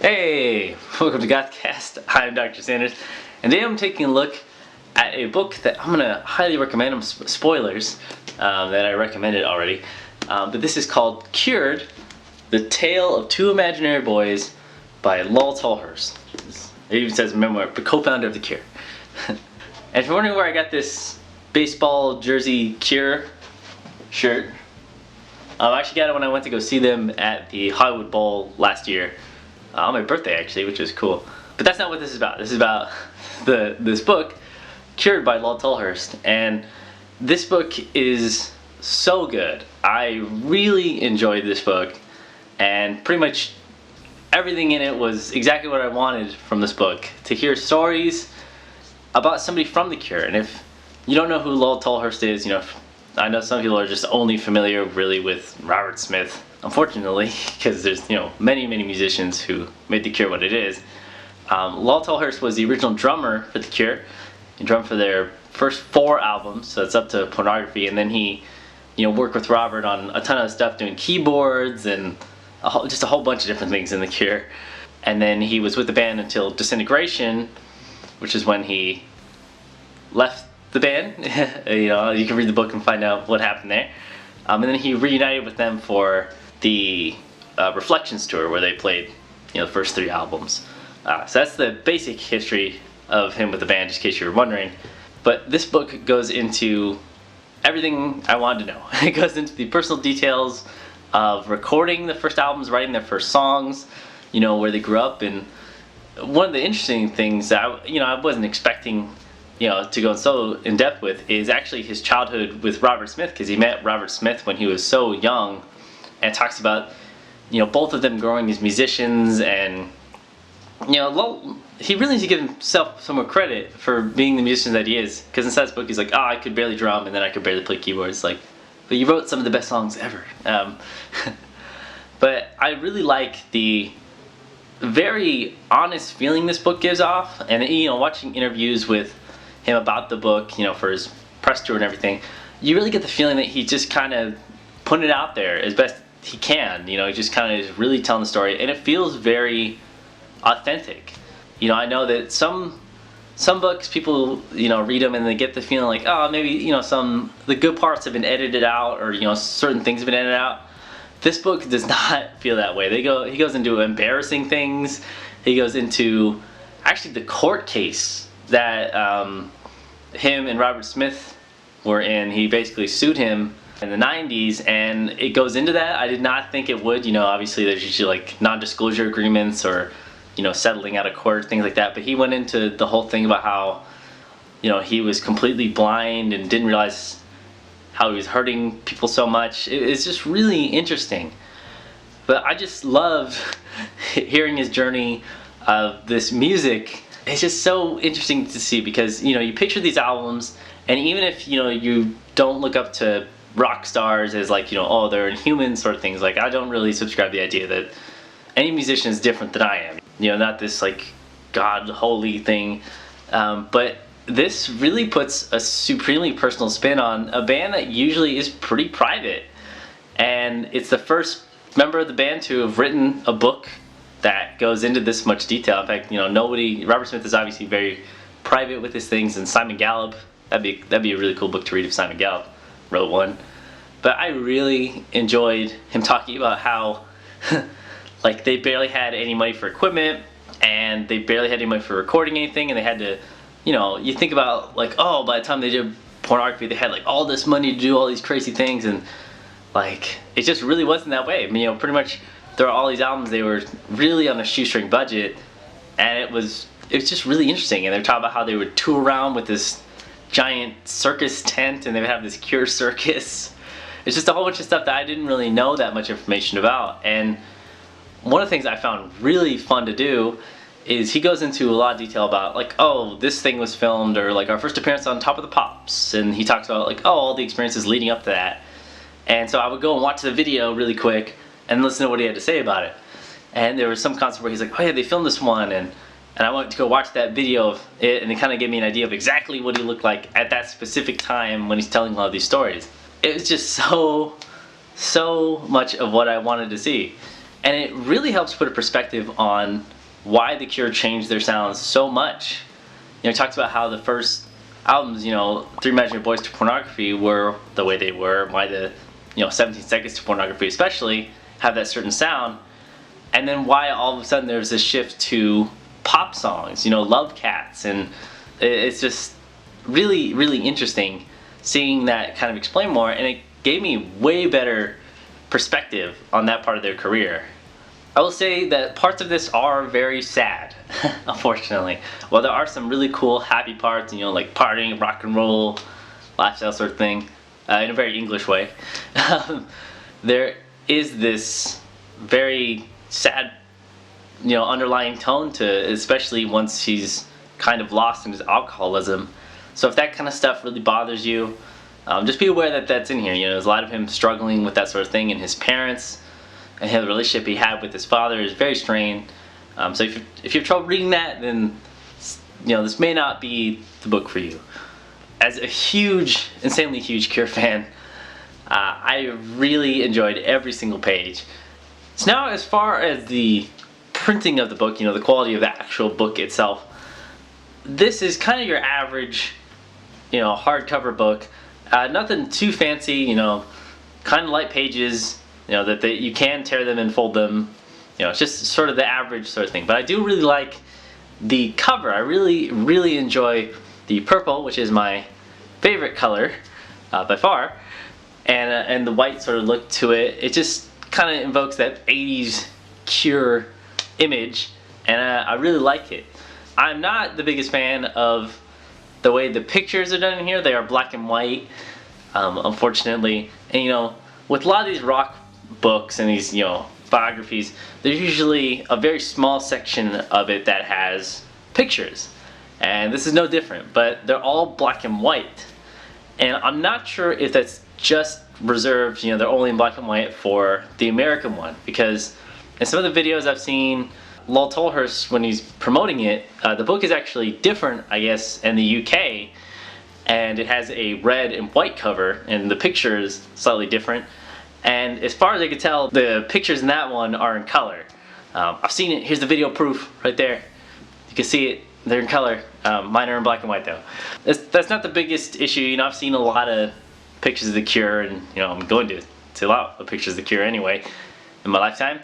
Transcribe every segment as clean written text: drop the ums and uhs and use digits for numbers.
Hey, welcome to GothCast. I'm Dr. Sanders, and today I'm taking a look at a book that I'm going to highly recommend. Spoilers that I recommended already, but this is called Cured: The Tale of Two Imaginary Boys by Lol Tolhurst. It even says memoir, the co-founder of The Cure. And if you're wondering where I got this baseball jersey Cure shirt, I actually got it when I went to go see them at the Hollywood Bowl last year. On my birthday actually, which was cool. But that's not what this is about. This is about this book, Cured by Lol Tolhurst. And this book is so good. I really enjoyed this book, and pretty much everything in it was exactly what I wanted from this book. To hear stories about somebody from The Cure. And if you don't know who Lol Tolhurst is, I know some people are just only familiar really with Robert Smith, unfortunately, because there's many musicians who made The Cure what it is. Lol Tolhurst was the original drummer for The Cure. He drummed for their first 4 albums, so it's up to Pornography, and then he worked with Robert on a ton of stuff, doing keyboards and just a whole bunch of different things in The Cure. And then he was with the band until Disintegration, which is when he left the band. You can read the book and find out what happened there. And then he reunited with them for the Reflections tour, where they played the first 3 albums. So that's the basic history of him with the band, just in case you were wondering. But this book goes into everything I wanted to know. It goes into the personal details of recording the first albums, writing their first songs, where they grew up. And one of the interesting things that I wasn't expecting to go so in depth with is actually his childhood with Robert Smith, because he met Robert Smith when he was so young, and talks about both of them growing as musicians. And he really needs to give himself some more credit for being the musician that he is, because inside this book he's like, I could barely drum and then I could barely play keyboards. Like, but you wrote some of the best songs ever. But I really like the very honest feeling this book gives off, and watching interviews with him about the book, for his press tour and everything, you really get the feeling that he just kind of put it out there as best he can. He just kind of is really telling the story, and it feels very authentic. I know that some books, people read them and they get the feeling like, oh, maybe the good parts have been edited out, or certain things have been edited out. This book does not feel that way. He goes into embarrassing things. He goes into actually the court case that him and Robert Smith were in. He basically sued him in the 90s, and it goes into that. I did not think it would. Obviously there's usually like non-disclosure agreements, or settling out of court, things like that. But he went into the whole thing about how he was completely blind and didn't realize how he was hurting people so much. It's just really interesting. But I just love hearing his journey of this music. It's just so interesting to see, because you picture these albums, and even if you don't look up to rock stars as like oh, they're inhuman sort of things, like I don't really subscribe to the idea that any musician is different than I am. Not this like God holy thing, but this really puts a supremely personal spin on a band that usually is pretty private. And it's the first member of the band to have written a book that goes into this much detail. In fact, Robert Smith is obviously very private with his things, and Simon Gallup, that'd be a really cool book to read if Simon Gallup wrote one. But I really enjoyed him talking about how like they barely had any money for equipment, and they barely had any money for recording anything, and they had to, you think about like, oh, by the time they did Pornography, they had like all this money to do all these crazy things, and like it just really wasn't that way. I mean, pretty much there were all these albums, they were really on a shoestring budget, and it was just really interesting. And they were talking about how they would tour around with this giant circus tent, and they would have this Cure circus. It's just a whole bunch of stuff that I didn't really know that much information about. And one of the things I found really fun to do is he goes into a lot of detail about like, oh, this thing was filmed, or like our first appearance on Top of the Pops, and he talks about like, oh, all the experiences leading up to that. And so I would go and watch the video really quick and listen to what he had to say about it. And there was some concert where he's like, oh yeah, they filmed this one, and I went to go watch that video of it, and it kind of gave me an idea of exactly what he looked like at that specific time when he's telling a lot of these stories. It was just so much of what I wanted to see. And it really helps put a perspective on why The Cure changed their sounds so much. He talks about how the first albums, Three Imaginary Boys to Pornography, were the way they were, why the 17 Seconds to Pornography especially have that certain sound, and then why all of a sudden there's this shift to pop songs, Love Cats, and it's just really, really interesting seeing that kind of explain more, and it gave me way better perspective on that part of their career. I will say that parts of this are very sad, unfortunately. While there are some really cool, happy parts, like partying, rock and roll, lifestyle sort of thing, in a very English way, there is this very sad, underlying tone to it, especially once he's kind of lost in his alcoholism. So if that kind of stuff really bothers you, just be aware that that's in here. There's a lot of him struggling with that sort of thing, and his parents, and the relationship he had with his father is very strained. So if you have trouble reading that, then this may not be the book for you. As a huge, insanely huge Cure fan, I really enjoyed every single page. So now, as far as the printing of the book, the quality of the actual book itself, this is kind of your average, hardcover book. Nothing too fancy, kind of light pages. That you can tear them and fold them. It's just sort of the average sort of thing. But I do really like the cover. I really, really enjoy the purple, which is my favorite color by far, and the white sort of look to it. It just kind of invokes that 80s Cure image, and I really like it. I'm not the biggest fan of the way the pictures are done in here. They are black and white, unfortunately. And with a lot of these rock books and these biographies, there's usually a very small section of it that has pictures, and this is no different, but they're all black and white, and I'm not sure if that's just reserved, they're only in black and white for the American one, because in some of the videos I've seen Lol Tolhurst, when he's promoting it, the book is actually different, I guess, in the UK, and it has a red and white cover, and the picture is slightly different. And as far as I can tell, the pictures in that one are in color. I've seen it. Here's the video proof right there. You can see it. They're in color. Mine are in black and white though. That's not the biggest issue. I've seen a lot of pictures of The Cure, and I'm going to see a lot of pictures of The Cure anyway in my lifetime.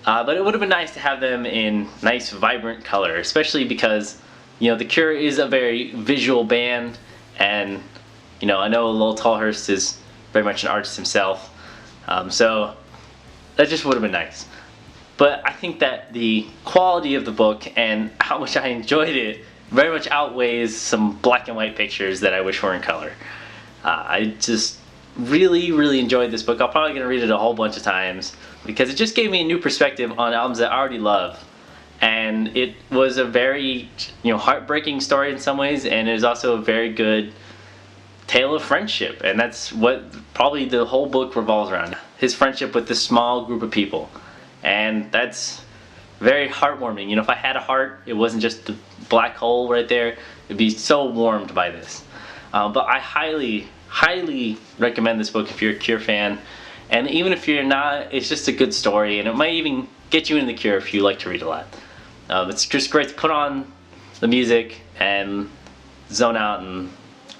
But it would have been nice to have them in nice, vibrant color, especially because The Cure is a very visual band, and I know Lol Tolhurst is very much an artist himself. So that just would have been nice. But I think that the quality of the book and how much I enjoyed it very much outweighs some black and white pictures that I wish were in color. I just really, really enjoyed this book. I'm probably going to read it a whole bunch of times because it just gave me a new perspective on albums that I already love. And it was a very heartbreaking story in some ways, and it was also a very good tale of friendship, and that's what probably the whole book revolves around. His friendship with this small group of people, and that's very heartwarming. If I had a heart, it wasn't just the black hole right there. It'd be so warmed by this. But I highly, highly recommend this book if you're a Cure fan, and even if you're not, it's just a good story, and it might even get you into The Cure if you like to read a lot. It's just great to put on the music and zone out and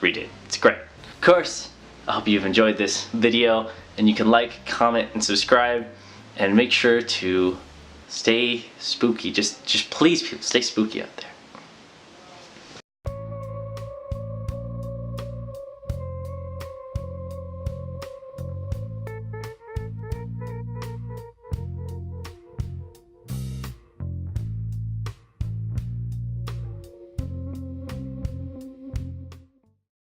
read it. It's great. Of course, I hope you've enjoyed this video, and you can like, comment, and subscribe, and make sure to stay spooky. Just please, people, stay spooky out there.